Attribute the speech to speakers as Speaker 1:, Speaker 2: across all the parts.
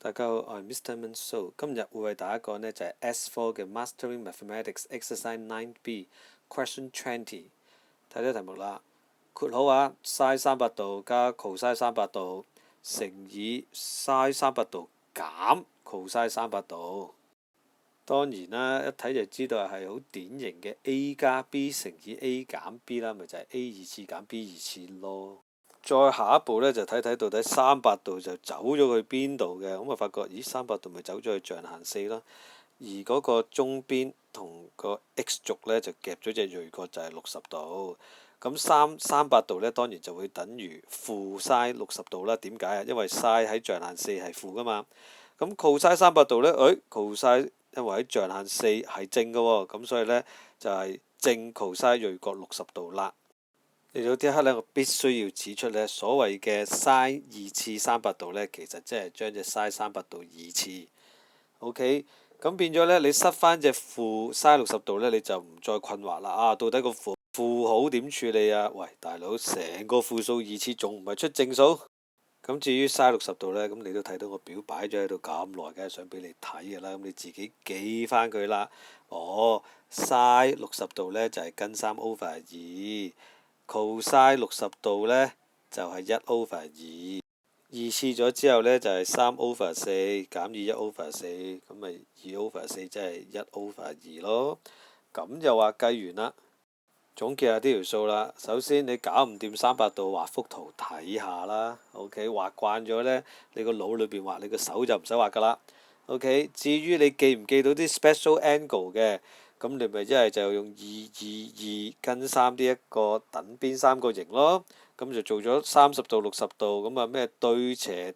Speaker 1: 大家好，我係 Mr. Manso，今日會為大家講呢就係 S4 嘅 Mastering Mathematics Exercise 9B Question 20。睇睇題目啦，括號啊，sin 300°加 cos 300°乘以 sin 300°減 cos 300°。當然啦，一睇就知道係好典型嘅 A 加 B 乘以 A 減 B 啦，咪就係 A 二次減 B 二次咯。再下一步呢，就睇睇到底300°就走咗去邊度嘅，咁啊發覺咦300°咪走咗去象限4啦，而嗰個中邊同個 x 軸呢，就夾咗隻鋭角就係60°，咁300°呢，當然就會等於負 sin 60°啦。點解啊？因為 sin 喺象限4係負噶嘛，咁 cos 300°呢，cos 因為喺象限4係正嘅喎，咁所以呢，就係正 cos 鋭角60°啦。嚟到呢一刻呢，我必須要指出呢，所謂嘅 sin 二次300°呢，其實即係將隻 sin 300°二次。OK， 咁變咗呢，你塞翻隻負 sin 60°呢，你就唔再困惑啦。啊，到底個負號點處理啊？喂，大佬，成個負數二次仲唔係出正數？咁至於 sin 60°呢，咁你都睇到個表擺咗喺度咁耐，梗係想俾你睇㗎啦。咁你自己記翻佢啦。sin 60°呢，就係根3 over 2。cos 60°呢，就係1 over 2，二次咗之後呢，就係3 over 4減以1 over 4，咁咪2 over 4即係1 over 2咯。咁就話計完啦，總結下呢條數啦。首先你搞唔掂300°，畫幅圖睇下啦。OK， 畫慣咗呢，你個腦裏邊畫，你個手就唔使畫噶啦。OK， 至於你記唔記到啲 special angle 嘅？咁你咪一係就用2根3呢一個等邊三角形咯，咁就做咗30°、60°，咁啊咩對斜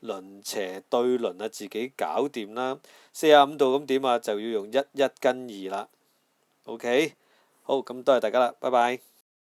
Speaker 1: 鄰斜對鄰啊，自己搞掂啦。45°咁點啊？就要用1跟2啦。OK，好，咁多謝大家啦，拜拜。